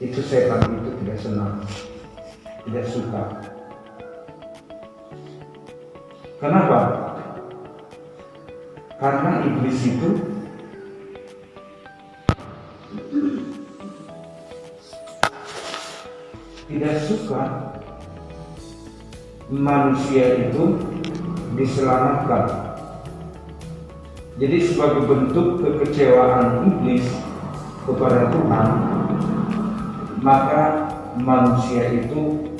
itu setan itu tidak senang, tidak suka. Kenapa? Karena iblis itu tidak suka manusia itu diselamatkan. Jadi sebagai bentuk kekecewaan iblis kepada Tuhan, maka manusia itu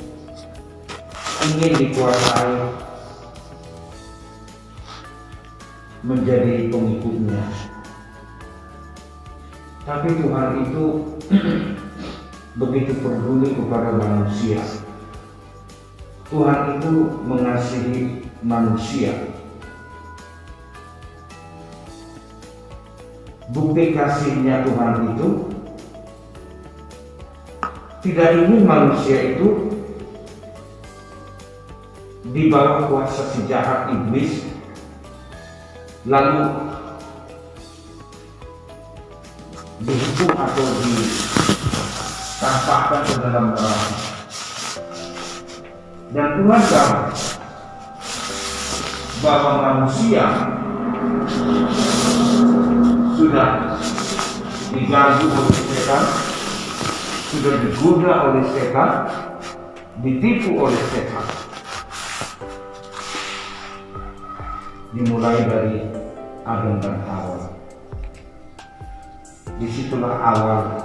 ingin dikuasai menjadi pengikutnya. Tapi Tuhan itu begitu peduli kepada manusia. Tuhan itu mengasihi manusia. Bukti kasihnya Tuhan itu tidak ingin manusia itu di bawah kuasa si jahat iblis, lalu dihukum atau ditampakkan ke dalam neraka. Dan Tuhan tahu bahwa manusia sudah diganggu oleh setan, sudah digoda oleh setan, ditipu oleh setan. Dimulai dari Adam dan Hawa. Disitulah awal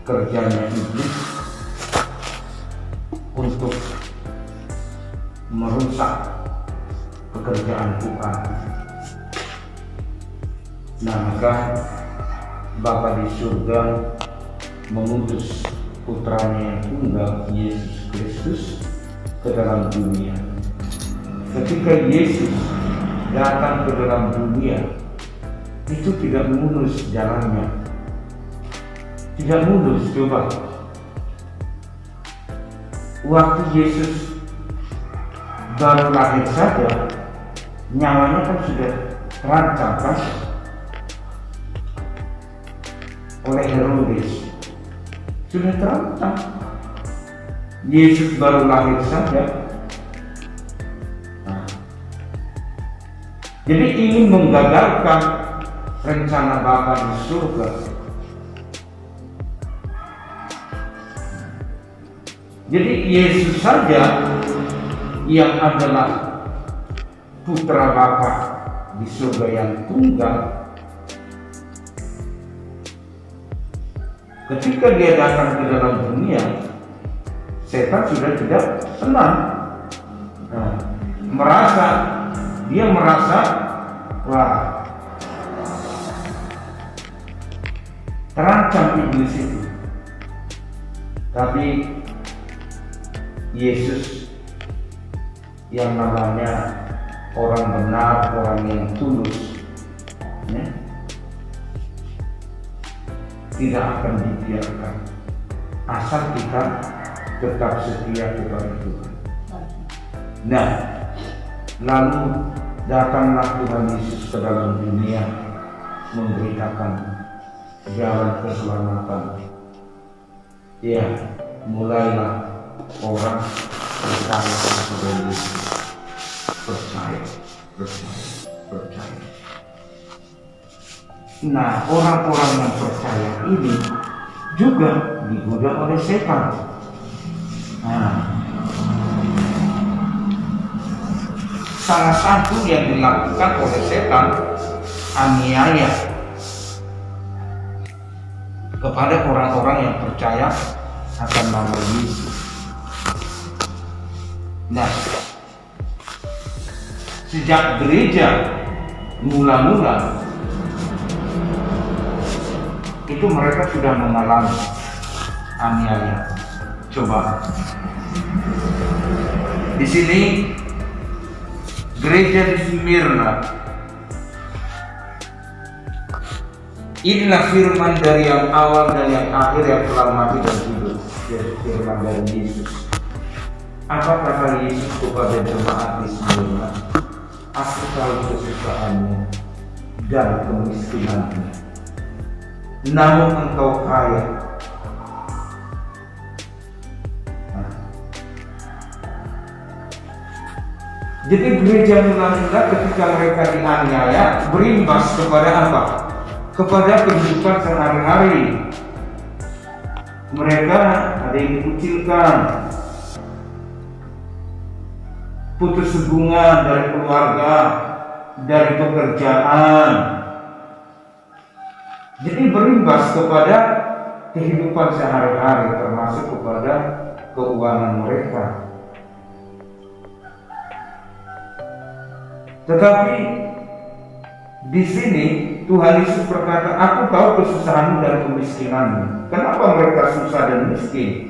kerjanya iblis untuk merusak pekerjaan Tuhan. Nah, maka Bapa di surga mengutus putranya yang tunggal, Yesus Kristus, ke dalam dunia. Ketika Yesus datang ke dalam dunia, itu tidak mulus jalannya, tidak mulus. Coba waktu Yesus baru lahir saja, nyawanya kan sudah terancam kan oleh Herodes, sudah terancam. Yesus baru lahir saja. Jadi ingin menggagalkan rencana Bapa di surga. Jadi Yesus saja yang adalah putra Bapa di surga yang tunggal, ketika dia datang ke dalam dunia, setan sudah tidak senang. Dia merasa wah, terancam iblis itu. Tapi Yesus yang namanya orang benar, orang yang tulus, ya, tidak akan dibiarkan asal kita tetap setia kepada Tuhan. Nah, lalu datanglah Tuhan Yesus ke dalam dunia memberitakan jalan keselamatan. Ya, mulailah orang percaya kepada Yesus. Percaya. Nah, orang-orang yang percaya ini juga digoda oleh setan. Salah satu yang dilakukan oleh setan, aniaya kepada orang-orang yang percaya akan nama Yesus. Nah, sejak gereja mula-mula itu mereka sudah mengalami aniaya. Coba di sini gereja di Smyrna, inilah firman dari yang awal dan yang akhir yang telah mati dan hidup, yaitu firman dari Yesus. Apa kata Yesus kepada jemaat di Smyrna? Aku tahu kesusahanmu dan kemiskinanmu, namun engkau kaya. Jadi gereja mula-mula ketika mereka dianiaya berimbas kepada apa? Kepada kehidupan sehari-hari. Mereka ada yang dikucilkan, putus hubungan dari keluarga, dari pekerjaan. Jadi berimbas kepada kehidupan sehari-hari, termasuk kepada keuangan mereka. Tetapi di sini Tuhan Yesus berkata, aku tahu kesusahanmu dan kemiskinanmu. Kenapa mereka susah dan miskin?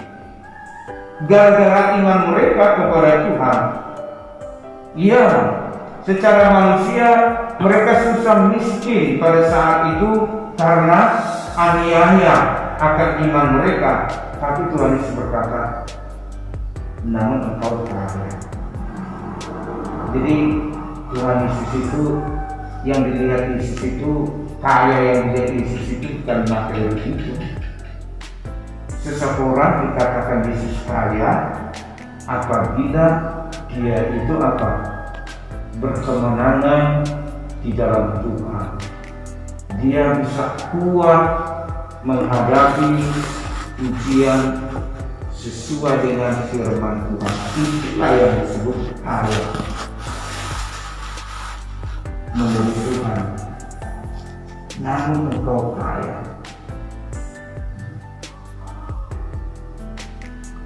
Gara-gara iman mereka kepada Tuhan. Iya, secara manusia mereka susah miskin pada saat itu karena aniaya akan iman mereka. Tapi Tuhan Yesus berkata, namun engkau kaya. Jadi Tuhan Yesus itu, yang dilihat Yesus itu, kaya yang dilihat Yesus itu bukan materi itu. Seseorang dikatakan Yesus kaya apabila dia itu apa? Berkemenangan di dalam Tuhan. Dia bisa kuat menghadapi ujian sesuai dengan firman Tuhan. Itulah yang disebut kaya menurut Tuhan. Namun engkau kaya.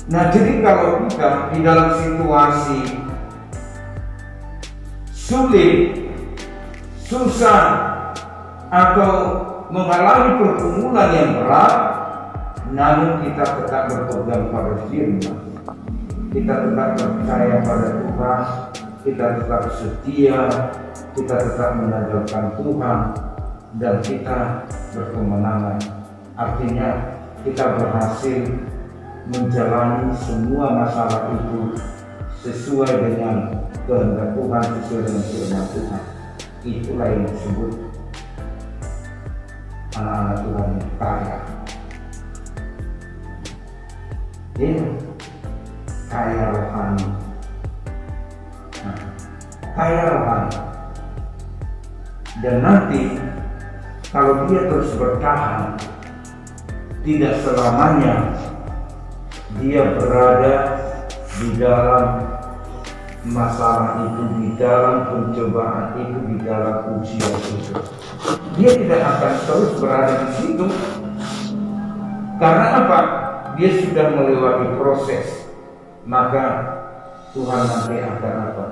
Nah, jadi kalau kita di dalam situasi sulit, susah, atau mengalami pergumulan yang berat, namun kita tetap berpegang pada firman, kita tetap percaya pada Tuhan, kita tetap setia, kita tetap mengandalkan Tuhan, dan kita berkemenangan. Artinya kita berhasil menjalani semua masalah itu sesuai dengan kehendak Tuhan, sesuai dengan firman Tuhan. Itulah yang disebut anak-anak Tuhan yang kaya. Dia kaya rohani. Kaya rohani. Dan nanti kalau dia terus bertahan, tidak selamanya dia berada di dalam masalah itu, di dalam pencobaan itu, di dalam ujian itu. Dia tidak akan terus berada di situ. Karena apa? Dia sudah melewati proses. Maka Tuhan nanti akan apa?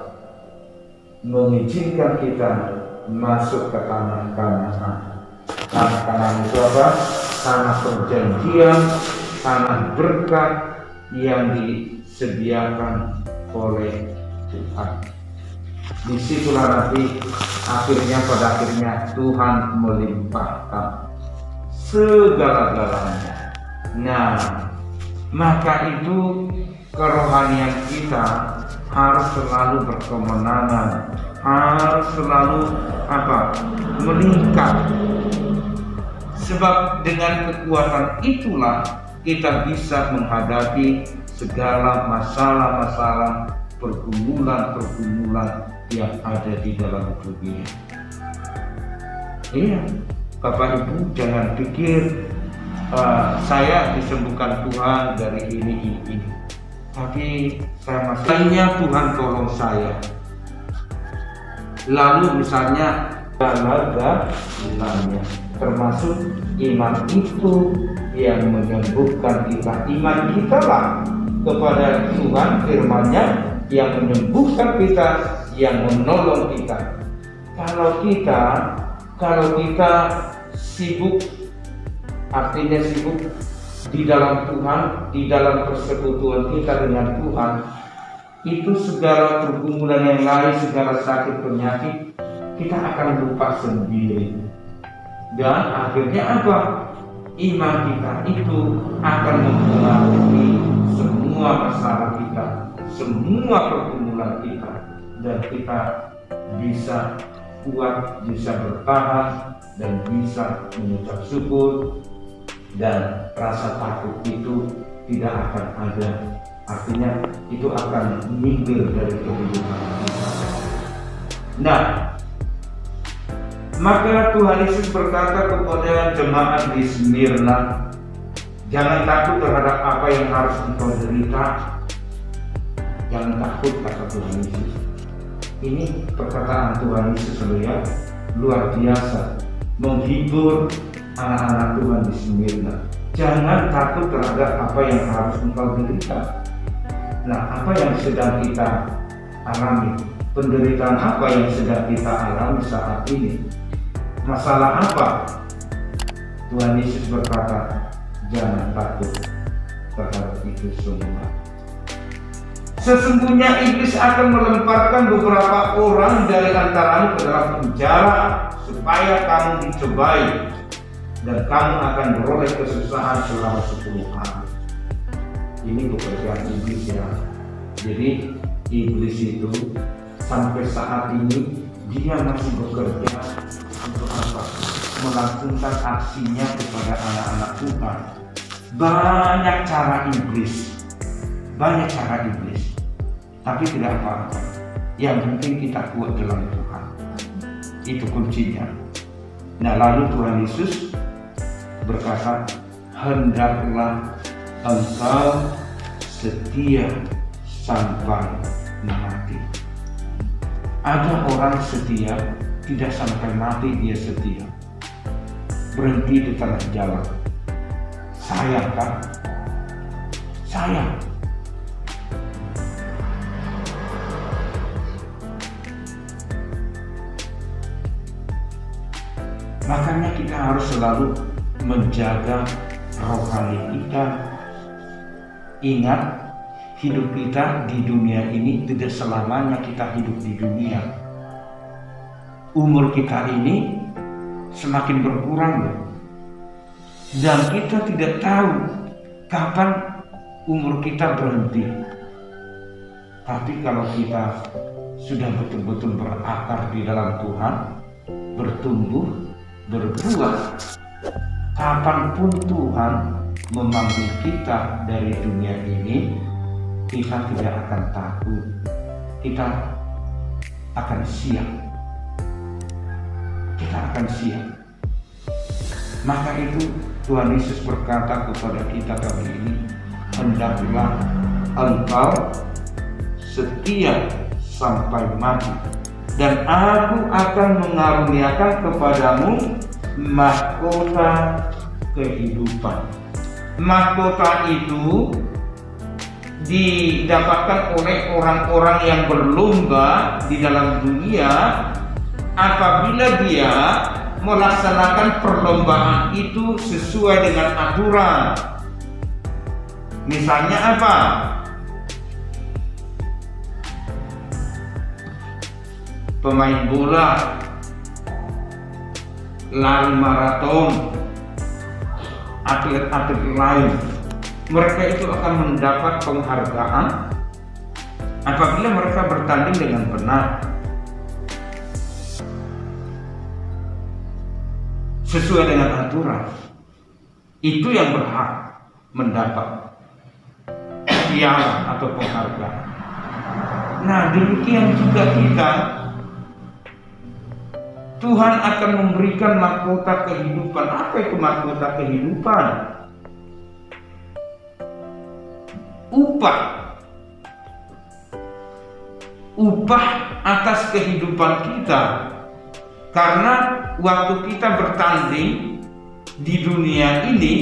Mengizinkan kita masuk ke tanah Kanaan. Tanah Kanaan itu apa? Tanah perjanjian, tanah berkat yang disediakan oleh Tuhan. Disitulah nanti pada akhirnya Tuhan melimpahkan segala-galanya. Nah, maka itu kerohanian kita harus selalu berkemenangan, harus selalu meningkat. Sebab dengan kekuatan itulah kita bisa menghadapi segala masalah-masalah, pergumulan-pergumulan yang ada di dalam dunia. Iya, Bapak Ibu jangan pikir saya disembuhkan Tuhan dari ini. Tapi saya masihnya Tuhan tolong saya. Lalu misalnya gala-galanya, termasuk iman itu yang menyembuhkan kita. Iman kita lah kepada Tuhan, firman-Nya yang menyembuhkan kita, yang menolong kita. Kalau kita sibuk, artinya sibuk di dalam Tuhan, di dalam persekutuan kita dengan Tuhan, itu segala pergumulan yang lain, segala sakit penyakit, kita akan lupa sendiri. Dan akhirnya apa? Iman kita itu akan mempengaruhi semua masalah kita, semua pergumulan kita, dan kita bisa kuat, bisa bertahan, dan bisa mengucap syukur, dan rasa takut itu tidak akan ada Artinya itu akan nyindir dari kehidupan kita. Nah, maka Tuhan Yesus berkata kepada jemaat di Smyrna, jangan takut terhadap apa yang harus engkau derita. Jangan takut, kata Tuhan Yesus. Ini perkataan Tuhan Yesus luar biasa, menghibur anak-anak Tuhan di Smyrna. Jangan takut terhadap apa yang harus engkau derita. Nah, apa yang sedang kita alami? Penderitaan apa yang sedang kita alami saat ini? Masalah apa? Tuhan Yesus berkata, jangan takut terhadap itu semua. Sesungguhnya iblis akan melemparkan beberapa orang dari antaramu ke dalam penjara supaya kamu dicobai dan kamu akan beroleh kesusahan selama 10 hari. Ini pekerjaan iblis ya. Jadi iblis itu sampai saat ini dia masih bekerja untuk apa? Melangsungkan aksinya kepada anak-anak Tuhan. Banyak cara iblis, tapi tidak apa-apa. Yang penting kita kuat dalam Tuhan. Itu kuncinya. Nah, lalu Tuhan Yesus berkata, hendaklah engkau setia sampai mati. Ada orang setia, tidak sampai mati dia setia. Berhenti di tengah jalan. Sayang kan? Sayang. Makanya kita harus selalu menjaga rohani kita. Ingat, hidup kita di dunia ini tidak selamanya kita hidup di dunia. Umur kita ini semakin berkurang loh. Dan kita tidak tahu kapan umur kita berhenti. Tapi kalau kita sudah betul-betul berakar di dalam Tuhan, bertumbuh, berbuah, kapanpun Tuhan memanggil kita dari dunia ini, kita tidak akan takut. Kita akan siap. Kita akan siap. Maka itu Tuhan Yesus berkata kepada kita kali ini, hendaklah engkau setia sampai mati, dan aku akan mengaruniakan kepadamu mahkota kehidupan. Mahkota itu didapatkan oleh orang-orang yang berlomba di dalam dunia apabila dia melaksanakan perlombaan itu sesuai dengan aturan. Misalnya apa? Pemain bola, lari maraton, atlet-atlet lain, mereka itu akan mendapat penghargaan apabila mereka bertanding dengan benar, sesuai dengan aturan. Itu yang berhak mendapat piala atau penghargaan. Nah, demikian juga kita, Tuhan akan memberikan mahkota kehidupan. Apa itu mahkota kehidupan? Upah atas kehidupan kita. Karena waktu kita bertanding di dunia ini,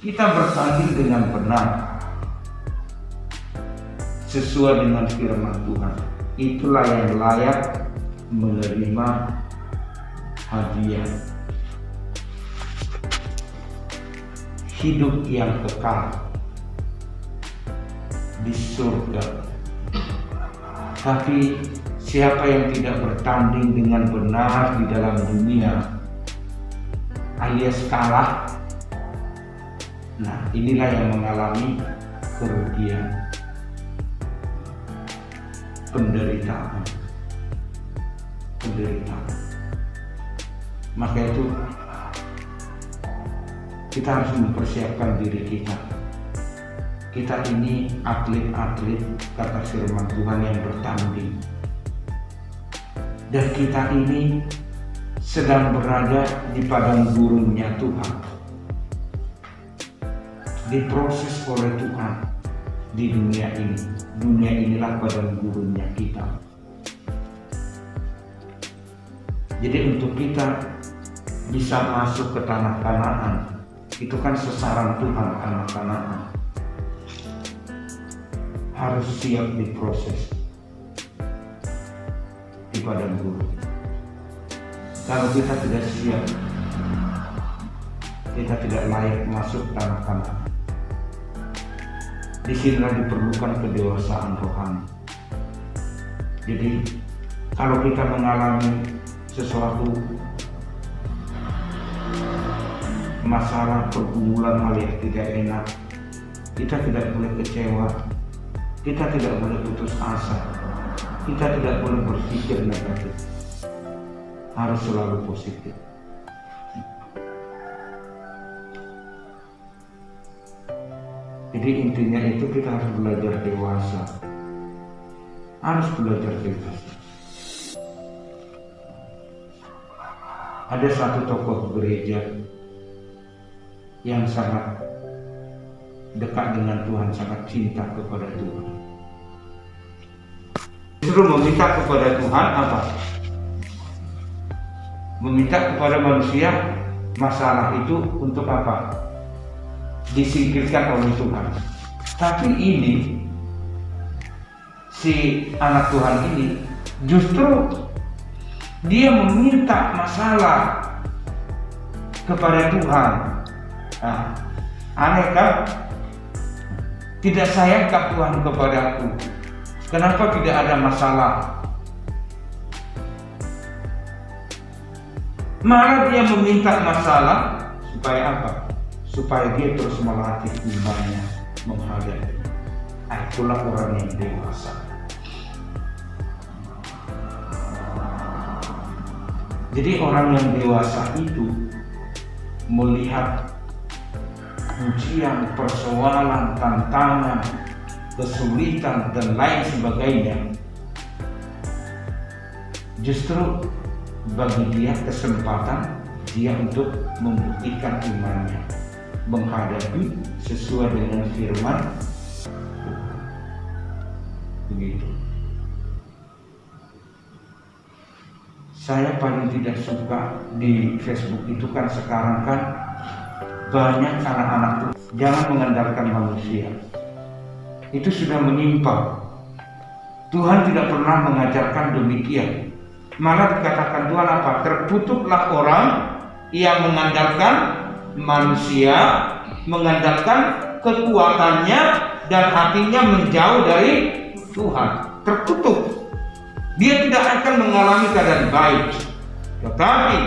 kita bertanding dengan benar sesuai dengan firman Tuhan. Itulah yang layak menerima hadiah hidup yang kekal di surga. Tapi siapa yang tidak bertanding dengan benar di dalam dunia alias kalah, nah inilah yang mengalami kerugian, penderitaan. Maka itu kita harus mempersiapkan diri kita kita ini atlet-atlet kata firman Tuhan yang bertanding. Dan kita ini sedang berada di padang gurunnya Tuhan. Diproses oleh Tuhan di dunia ini. Dunia inilah padang gurunnya kita. Jadi untuk kita bisa masuk ke tanah Kanaan, itu kan sasaran Tuhan, tanah Kanaan. Harus siap diproses di padang gurun. Kalau kita tidak siap, kita tidak layak masuk tanah Kanaan. Disinilah diperlukan kedewasaan rohani. Jadi kalau kita mengalami sesuatu masalah, pergumulan, hal yang tidak enak, kita tidak boleh kecewa, kita tidak boleh putus asa, kita tidak boleh berpikir negatif, harus selalu positif. Jadi intinya itu kita harus belajar dewasa, harus belajar dewasa. Ada satu tokoh gereja yang sangat dekat dengan Tuhan, sangat cinta kepada Tuhan. Justru meminta kepada Tuhan apa? Meminta kepada manusia masalah itu untuk apa? Disingkirkan oleh Tuhan. Tapi ini si anak Tuhan ini justru dia meminta masalah kepada Tuhan. Nah, aneh kan? Tidak sayangkah Tuhan kepadaku? Kenapa tidak ada masalah? Malah dia meminta masalah supaya apa? Supaya dia terus melatih imannya menghadapi. Itulah orang yang dewasa. Jadi orang yang dewasa itu melihat ujian, persoalan, tantangan, kesulitan dan lain sebagainya, justru bagi dia kesempatan dia untuk membuktikan imannya, menghadapi sesuai dengan firman Tuhan. Begitu. Saya paling tidak suka di Facebook itu kan sekarang kan banyak anak-anak tuh jangan mengandalkan manusia. Itu sudah menyimpang. Tuhan tidak pernah mengajarkan demikian. Malah dikatakan Tuhan apa? Terkutuklah orang yang mengandalkan manusia, mengandalkan kekuatannya dan hatinya menjauh dari Tuhan. Terkutuk. Dia tidak akan mengalami keadaan baik. Tetapi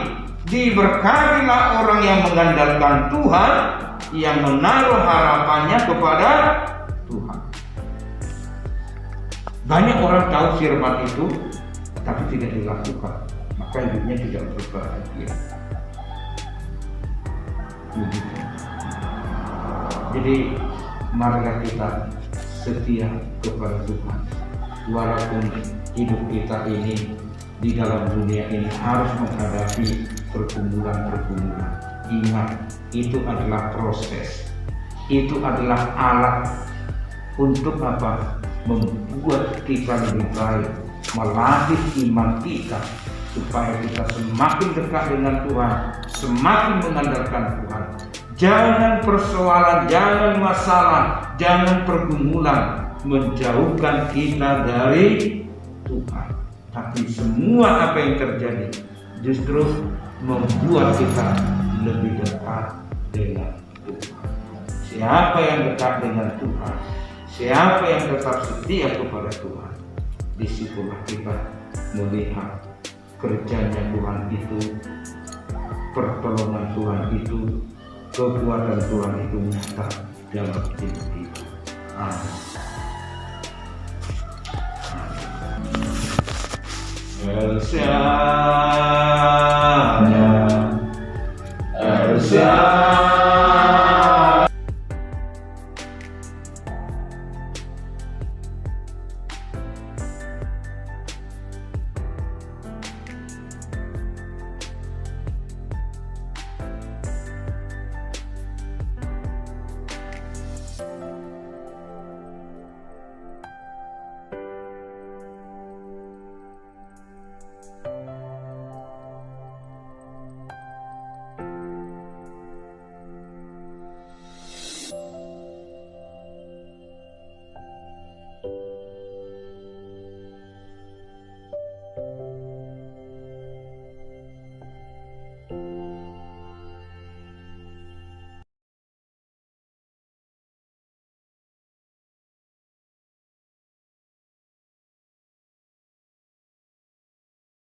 diberkatilah orang yang mengandalkan Tuhan, yang menaruh harapannya kepada Tuhan. Banyak orang tahu firman itu, tapi tidak dilakukan, maka hidupnya tidak berbahagia. Begitu. Jadi marilah kita setia kepada Tuhan, walaupun hidup kita ini di dalam dunia ini harus menghadapi pergumulan-pergumulan. Ingat, itu adalah proses, itu adalah alat untuk apa? Membuat kita lebih baik, melatih iman kita supaya kita semakin dekat dengan Tuhan, semakin mengandalkan Tuhan. Jangan persoalan, jangan masalah, jangan pergumulan menjauhkan kita dari Tuhan. Tapi semua apa yang terjadi justru membuat kita lebih dekat dengan Tuhan. Siapa yang dekat dengan Tuhan, siapa yang tetap setia kepada Tuhan, disitulah kita melihat kerjanya Tuhan itu, pertolongan Tuhan itu, kekuatan Tuhan itu nyata dalam hidup kita. Amin. El